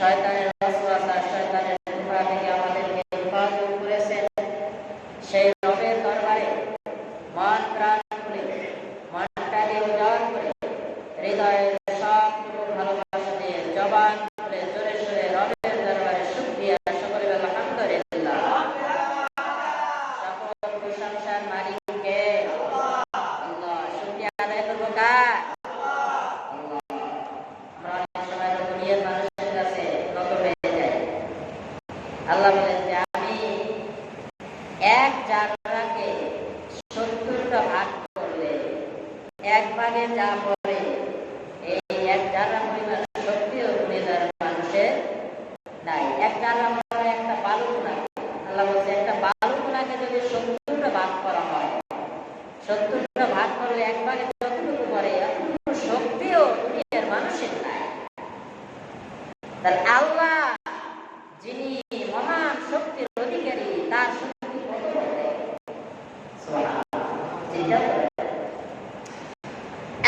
শয়তানের ওয়াসওয়াসা, শয়তানের ধোঁকা থেকে আমাদেরকে হেফাজত করেছেন। সেই রবের দরবারে মন প্রাণ খুলে, মনটাকে উজাড় করে, হৃদয়ের সবটুকু ভালোবাসা দিয়ে জবান খুলে জোরে সোরে রবের দরবারে শুকরিয়া সকলে বলে আলহামদুলিল্লাহ। সকল প্রশংসার মালিককে আল্লাহ। শুকরিয়া আদায় করবো কার? আল্লাহ বলেন যে আমি এক জাররাকে 70টা ভাগ করলে এক ভাগে যা পড়ে এই এক জাররা পরিমাণ শক্তিও দুনিয়ার মানুষের নাই। এক জাররা মানে একটা বালুকণা। আল্লাহ বলছে একটা বালুকণাকে যদি 70টা ভাগ করা হয়, 70টা ভাগ করলে এক ভাগে যতটুকু পড়ে এতটুকু শক্তিও দুনিয়ার মানুষের নাই। তাহলে আল্লাহ যিনি মহান শক্তির অধিকারী, তার শক্তি কত বড়! সুবহানাল্লাহ। চিন্তা করেন,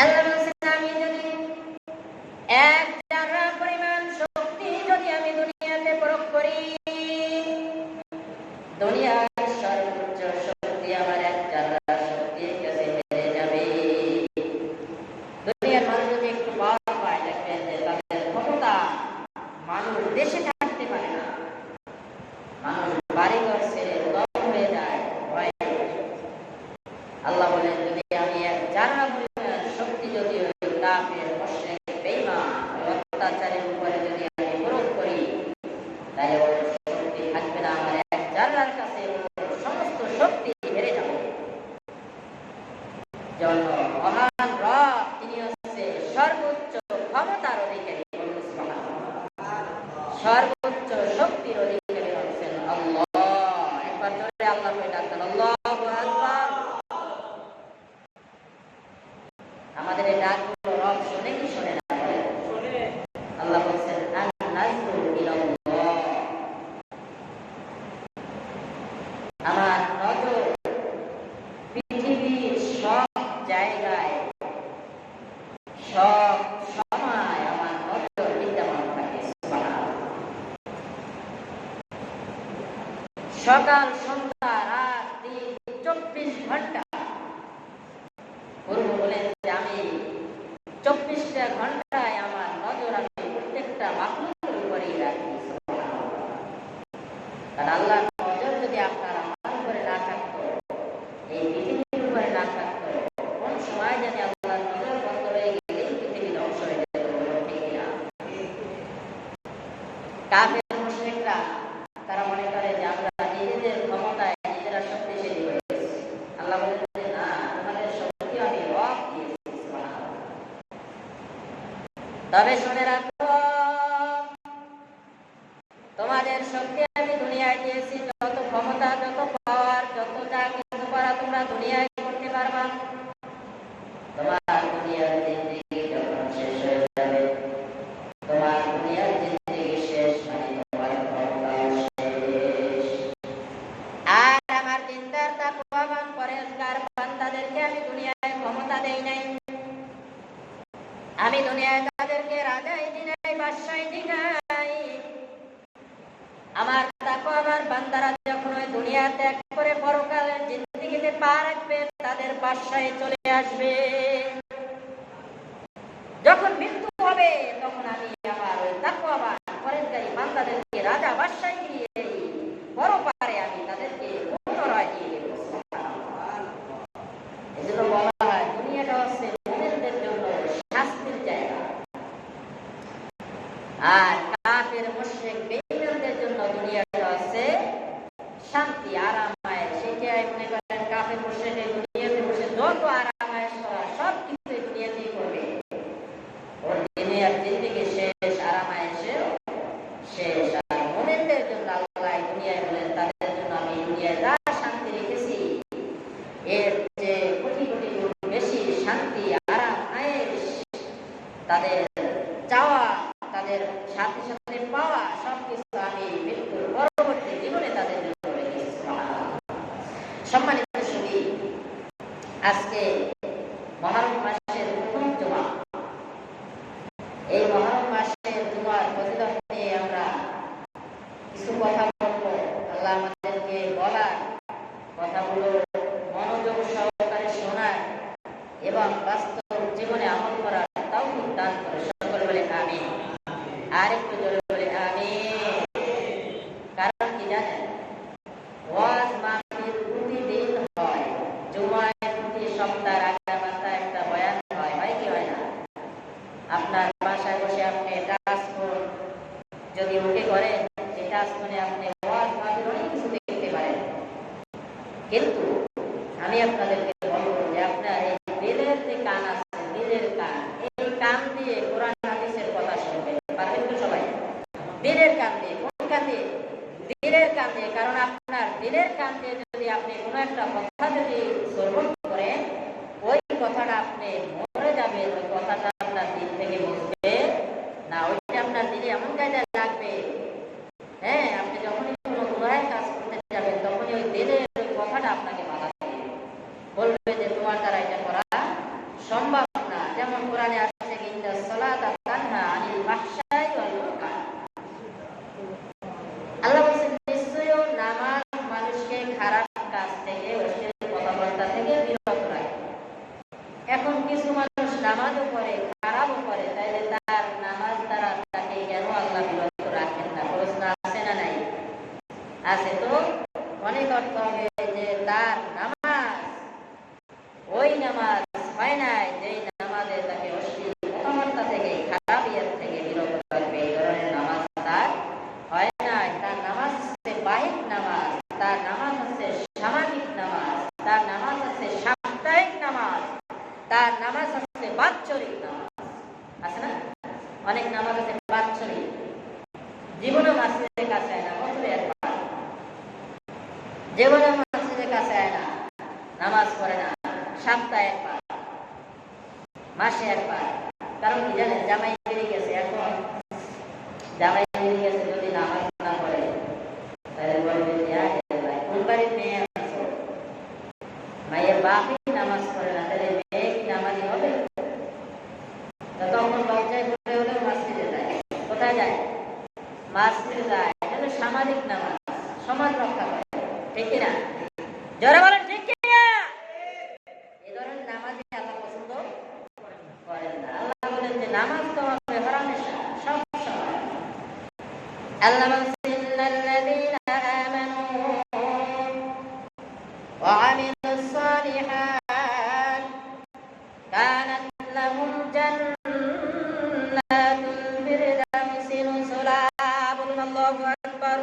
আল্লাহ বলেছেন আমি যদি এক জাররা পরিমাণ শক্তি যদি আমি দুনিয়াতে প্রয়োগ করি, দুনিয়ার সর্বোচ্চ শক্তি আমার এক জাররা শক্তির কাছে হেরে যাবে। দুনিয়ার মানুষ যদি একটু পাওয়ার পায়, দেখবেন যে তাদের ক্ষমতা, মানুষ দেশে থাকতে পারে না, মানুষ বাড়িঘর ছেড়ে দল হয়ে যায় ভয়ে। আল্লাহ বলেন যদি আমি এক জাররা পরিমাণ শক্তি যদি ওই কাফের, মুশরিক, বেঈমান, অত্যাচারের উপরে যদি আমি প্রয়োগ করি, তাহলে ওই শক্তি থাকবে না আমার এক জাররার কাছে, সমস্ত শক্তি হেরে যাবে। জন্য মহান রব তিনি হচ্ছে সর্বোচ্চ ক্ষমতার অধিকারী, সর্বোচ্চ শক্তির অধিকারী হচ্ছেন আল্লাহ। একবার জোরে আল্লাহ করে ডাকতেন, আল্লাহু আকবার। আমাদের এই ডাকগুলো রব শুনে কি শোনে না? শুনে। আল্লাহ বলছেন আন-নাজরু ইলাল্লাহ, আমার নজর পৃথিবীর সব জায়গায় সব সময় আমার নজর বিদ্যমান থাকে। সকাল, সন্ধ্যা, রাত, দিন, 24 ঘন্টা। গুরু বলেন যে আমি 24টা ঘন্টায় আমার নজর আমি প্রত্যেকটা মাখলুকের উপরেই রাখি। কারণ আল্লাহ নজর যদি আপনার আমার উপরে না থাকতো, এই পৃথিবীর উপরে না থাকতো, কোন সময় জানি আল্লাহর নজর বন্ধ হয়ে গেলে পৃথিবী ধ্বংস হয়ে যেত। ঠিক না? কাফের মুশরিকরা তারা মনে করে যে আমরা নিজেদের ক্ষমতায় নিজেরা শক্তিশালী হয়ে গেছি। আল্লাহ বলেন যে না, তোমাদের শক্তি আমি রব দিয়েছি। তবে শুনে রাখো, তোমাদের শক্তি আমি দুনিয়ায় দিয়েছি, যত ক্ষমতা, যত পাওয়ার, যত যা কিছু করা তোমরা দুনিয়ায় করতে পারবা। তোমার দুনিয়ার জিন্দেগি যখন শেষ হয়ে যাবে, তোমার দুনিয়ার জিন্দেগি শেষ মানে তোমার ক্ষমতা শেষ। আর আমার দিনদার তাকওয়াবান পরেজগার বান্দাদেরকে আমি দুনিয়ায় ক্ষমতা দেই নাই, আমি দুনিয়ায় তাদেরকে রাজাই দিই নাই, বাদশাহী দিই নাই। আমার তাকওয়াবান বান্দারা যখন ওই দুনিয়া ত্যাগ করে পরকালের জিন্দেগিতে পা রাখবে, তাদের বাদশাহী চলে আসবে। যখন মৃত্যু হবে, তখন আমি আমার ওই তাকওয়াবান পরেজগারী বান্দাদেরকে রাজা বাদশাহী দিয়ে পরপারে আমি তাদেরকে পুনরায় দিয়ে দেব। এজন্য বলা হয় দুনিয়াটা হচ্ছে মুমিনদের জন্য শাস্তির জায়গা, আর কাফের, মুশরিক, বেঈমানদের জন্য দুনিয়াটা হচ্ছে শান্তি, আরামায়েশ। সেটাই মনে করেন কাফের, মুশরিক এই দুনিয়াতে বসে যত আরামায়েশ করা সব কিছু এই দুনিয়াতেই করবে। ওর দুনিয়ার জিন্দেগি শেষ, আরামায়েশের শেষ। আর মুমিনদের জন্য আল্লাহ দুনিয়ায় বলেন তাদের জন্য আমি দুনিয়ায় যা শান্তি রেখেছি, এর যে কোটি কোটি গুণ বেশি শান্তি, আরাম, আয়েশ তাদের চাওয়া, তাদের সাথে সাথে পাওয়া সবকিছু আমি মৃত্যুর পরবর্তী জীবনে তাদের জন্য রেখেছি। সম্মানিত সুধী, আজকে মুহররম মাসের প্রথম জুমা। এই মুহররম মাসের জুমার ফজিলত নিয়ে আমরা দান করে। সকলে বলে আমিন। আর একটু জোরে বলে আমিন। কারণ কি জানেন, ওয়াজ মাহফিল প্রতিদিন হয়, জুমায় প্রতি সপ্তাহের আগে মাথায় একটা বয়ান হয় কি হয় না? আপনার বাসায় বসে আপনি টাচ ফোন যদি ওকে করেন, এই টাচ ফোনে আপনি ওয়াজ মাহফিল অনেক কিছু দেখতে পারেন। কিন্তু আমি আপনাদেরকে বলবো যে আপনার এই দিলের যে কান আছে, দিলের কান, এই কান দিয়ে কোরআন হাদিসের কথা শুনবেন। পারবেন তো সবাই? দিলের কান দিয়ে। কোন কান দিয়ে? দিলের কান দিয়ে। কারণ আপনার দিলের কান দিয়ে যদি আপনি কোনো একটা কথা যদি শ্রবণ করেন, ওই কথাটা আপনি মরে যাবেন, ওই কথাটা আপনার দিল থেকে বুঝবে না। ওইটা আপনার দিলে এমন কায়দায় লাগবে, হ্যাঁ, আপনি যখনই কোনো গুনাহের কাজ করতে যাবেন তখনই ওই দিলের ওই কথাটা আপনাকে বাধা দেবে, বলবে যে তোমার দ্বারা এটা করা সম্ভব না। যেমন কোরআনে আছে ইন্না সালাতা তানহা আনিল ফাহশাই ওয়াল মুনকার। আল্লাহ বলেন নিশ্চয়ই নামাজ মানুষকে খারাপ কাজ থেকে, অশ্লীল কথাবার্তা থেকে বিরত রাখে। এখন কিছু মানুষ নামাজও করে, খারাপও করে, তাইলে তার নামাজ দ্বারা তাকে কেন আল্লাহ বিরত রাখেন না? প্রশ্ন আছে না নাই? আছে। তো মনে করতে হবে যে তার নামাজ ওই নামাজ হয় নাই যেই নামাজে তাকে অশ্লীল কথাবার্তা থেকে, খারাপ ইয়ের থেকে বিরত রাখবে। এই ধরনের নামাজ তার হয় নাই। তার নামাজ হচ্ছে বাহিক নামাজ, তার নামাজ হচ্ছে সামাজিক নামাজ, তার নামাজ হচ্ছে সাপ্তাহিক নামাজ, তার নামাজ হচ্ছে বাৎসরিক নামাজ। আছে না? অনেক নামাজ আছে বাৎসরিক, জীবনে মসজিদের কাছে আয় না, বছরে একবার। জীবনে মসজিদের কাছে আয় না, নামাজ পড়ে না, সপ্তাহে একবার, মাসে একবার। কারণ কি জানেন, জামাই বেরিয়ে গেছে। এখন জামাই বেরিয়ে গেছে, যদি নামাজ না পড়ে তাহলে বলবে কোন বাড়ির মেয়ে আছো, মায়ের বাপই নামাজ পড়ে না, তাহলে মেয়ে কি নামাজি হবে? তখন লজ্জায় পড়ে হলেও মসজিদে যায়। কোথায় যায়? মসজিদে যায়। এটা হলো সামাজিক নামাজ, সমাজ রক্ষা করে। ঠিক কিনা? জোরে বলেন ঠিক কিনা? এই ধরনের নামাজ আল্লাহ পছন্দ করেন না। আল্লাহ বলেন যে নামাজ তো হবে হরমেশা, সব সময়। আল্লাহ বলেন ইন্নাল্লাযীনা আমানু ওয়া আমিলুস সালিহাত কানাত লাহুম জান্নাতুল ফিরদাউসি নুজুলা। আল্লাহু আকবার।